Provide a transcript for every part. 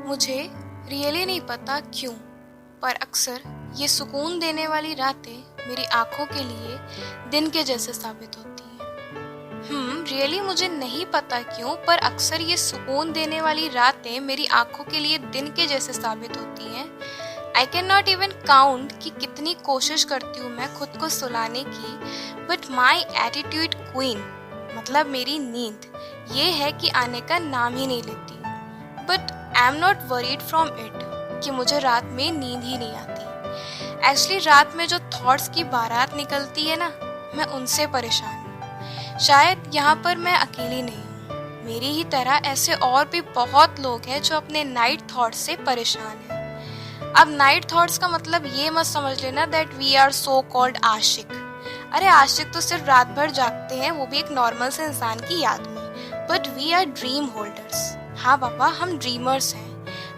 मुझे रियली नहीं पता क्यों, पर अक्सर ये सुकून देने वाली रातें मेरी आंखों के लिए दिन के जैसे साबित होती हैं। रियली मुझे नहीं पता क्यों, पर अक्सर ये सुकून देने वाली रातें मेरी आंखों के लिए दिन के जैसे साबित होती हैं। I can not even count कि कितनी कोशिश करती हूँ मैं खुद को सुलाने की, बट माई एटीट्यूड क्वीन, मतलब मेरी नींद, ये है कि आने का नाम ही नहीं लेती। But I am not worried from it कि मुझे रात में नींद ही नहीं आती। एक्चुअली रात में जो थॉट्स की बारात निकलती है ना, मैं उनसे परेशान हूँ। शायद यहाँ पर मैं अकेली नहीं हूँ, मेरी ही तरह ऐसे और भी बहुत लोग हैं जो अपने नाइट थॉट्स से परेशान हैं। अब नाइट थॉट्स का मतलब ये मत समझ लेना that we are so called आशिक। अरे आशिक तो सिर्फ रात भर जागते हैं, वो भी एक नॉर्मल से इंसान की याद में। But we are dream holders. हाँ बाबा, हम ड्रीमर्स हैं।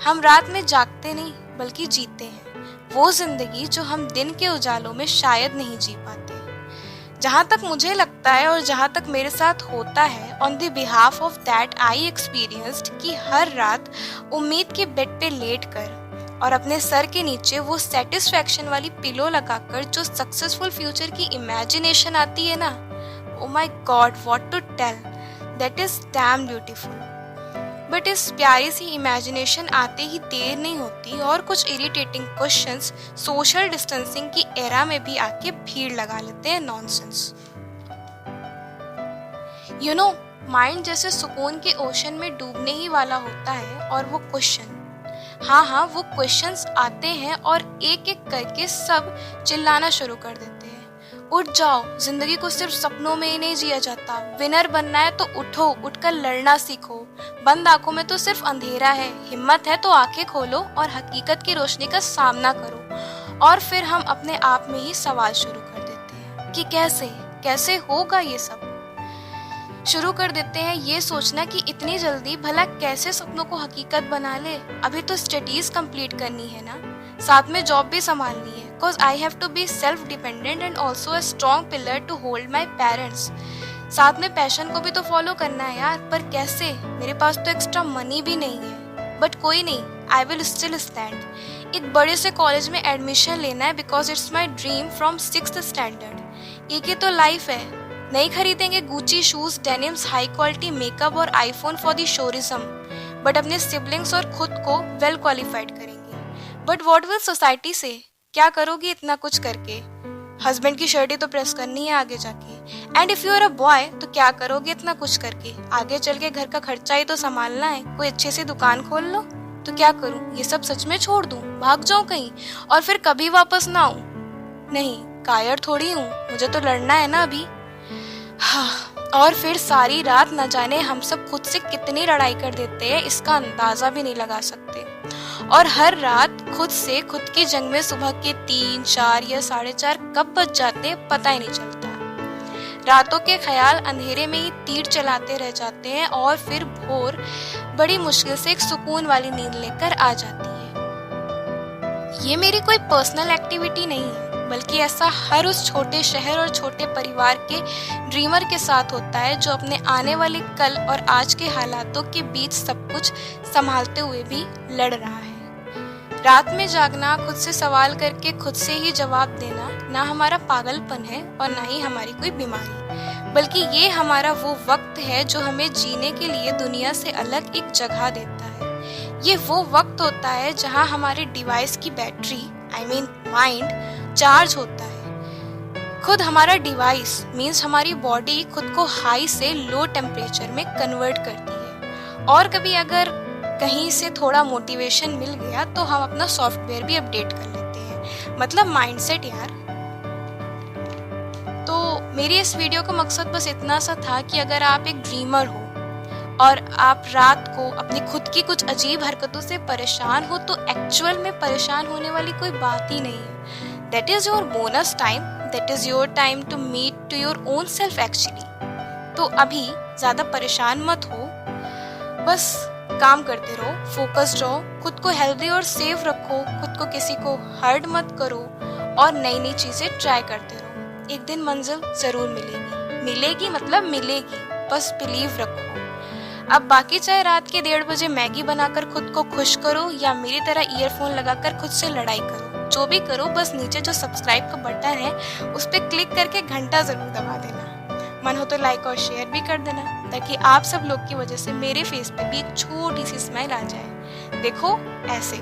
हम रात में जागते नहीं बल्कि जीते हैं वो जिंदगी जो हम दिन के उजालों में शायद नहीं जी पाते। जहाँ तक मुझे लगता है और जहाँ तक मेरे साथ होता है, on the behalf of that I experienced कि हर रात उम्मीद के बेड पे लेट कर और अपने सर के नीचे वो सेटिस्फैक्शन वाली पिलो लगाकर जो सक्सेसफुल फ्यूचर की इमेजिनेशन आती है ना, oh my god what to tell, that is damn beautiful. But इस प्यारी सी इमेजिनेशन आते ही देर नहीं होती और कुछ इरिटेटिंग क्वेश्चंस सोशल डिस्टेंसिंग की एरा में भी आके भीड़ लगा लेते हैं। नॉनसेंस। यू नो, माइंड जैसे सुकून के ओशन में डूबने ही वाला होता है और वो क्वेश्चन, हाँ वो क्वेश्चंस आते हैं और एक एक करके सब चिल्लाना शुरू कर देते हैं। उठ जाओ, जिंदगी को सिर्फ सपनों में ही नहीं जिया जाता। विनर बनना है तो उठो, उठकर लड़ना सीखो। बंद आंखों में तो सिर्फ अंधेरा है, हिम्मत है तो आंखें खोलो और हकीकत की रोशनी का सामना करो। और फिर हम अपने आप में ही सवाल शुरू कर देते हैं कि कैसे होगा ये सब। शुरू कर देते हैं ये सोचना कि इतनी जल्दी भला कैसे सपनों को हकीकत बना ले। अभी तो स्टडीज कंप्लीट करनी है ना, साथ में जॉब भी संभालनी है, because I have to be self dependent and also a strong pillar to hold my parents. साथ में पैशन को भी तो फॉलो करना है यार, पर कैसे? मेरे पास तो एक्स्ट्रा मनी भी नहीं है। बट कोई नहीं, आई विल स्टिल स्टैंड। एक बड़े से कॉलेज में एडमिशन लेना है because it's my dream from 6th standard. एक ही तो लाइफ है। नहीं खरीदेंगे Gucci shoes, denims, high quality makeup और आईफोन फॉर दी शोरिज्म, बट अपने सिबलिंग्स और खुद को वेल क्वालिफाइड करेंगे। बट व्हाट विल सोसाइटी से? क्या करोगी इतना कुछ करके? हस्बैंड की शर्ट ही तो प्रेस करनी है आगे जाके। And if you are a boy तो क्या करोगे इतना कुछ करके? आगे चल के घर का खर्चा ही तो संभालना है। कोई अच्छी सी दुकान खोल लो। तो क्या करूं? ये सब सच में छोड़ दूं, भाग जाऊं कहीं और फिर कभी वापस ना आऊं? नहीं, कायर थोड़ी हूं, मुझे तो लड़ना है ना अभी। और फिर सारी रात न जाने हम सब खुद से कितनी लड़ाई कर देते हैं, इसका अंदाजा भी नहीं लगा सकते। और हर रात खुद से खुद की जंग में सुबह के 3, 4 या 4:30 कब बज जाते पता ही नहीं चलता। रातों के ख्याल अंधेरे में ही तीर चलाते रह जाते हैं और फिर भोर बड़ी मुश्किल से एक सुकून वाली नींद लेकर आ जाती है। ये मेरी कोई पर्सनल एक्टिविटी नहीं है, बल्कि ऐसा हर उस छोटे शहर और छोटे परिवार के ड्रीमर के साथ होता है जो अपने आने वाले कल और आज के हालातों के बीच सब कुछ संभालते हुए भी लड़ रहा है। रात में जागना, खुद से सवाल करके खुद से ही जवाब देना, ना हमारा पागलपन है और ना ही हमारी कोई बीमारी, बल्कि ये हमारा वो वक्त है जो हमें जीने के लिए दुनिया से अलग एक जगह देता है। ये वो वक्त होता है जहाँ हमारे डिवाइस की battery, I mean mind, charge होता है। खुद हमारा डिवाइस मीन्स हमारी बॉडी खुद को हाई से लो टेम्परेचर में कन्वर्ट करती है। और कभी अगर कहीं से थोड़ा मोटिवेशन मिल गया तो हम अपना सॉफ्टवेयर भी अपडेट कर लेते हैं, मतलब माइंडसेट यार। तो मेरी इस वीडियो का मकसद बस इतना सा था कि अगर आप एक ड्रीमर हो और आप रात को अपनी खुद की कुछ अजीब हरकतों से परेशान हो, तो एक्चुअल में परेशान होने वाली कोई बात ही नहीं है। That is your bonus time, that is your time to meet to your own self actually. तो अभी ज्यादा परेशान मत हो, बस काम करते रहो, फोकस्ड रहो, खुद को हेल्दी और सेफ रखो, खुद को किसी को हर्ट मत करो और नई नई चीजें ट्राई करते रहो। एक दिन मंजिल जरूर मिलेगी, मतलब मिलेगी, बस बिलीव रखो। अब बाकी चाहे रात के 1:30 बजे मैगी बनाकर खुद को खुश करो या मेरी तरह ईयरफोन लगाकर खुद से लड़ाई करो, जो भी करो बस नीचे जो सब्सक्राइब का बटन है उस पर क्लिक करके घंटा जरूर दबा देना। मन हो तो लाइक और शेयर भी कर देना, ताकि आप सब लोग की वजह से मेरे फेस पे भी एक छोटी सी स्माइल आ जाए। देखो ऐसे।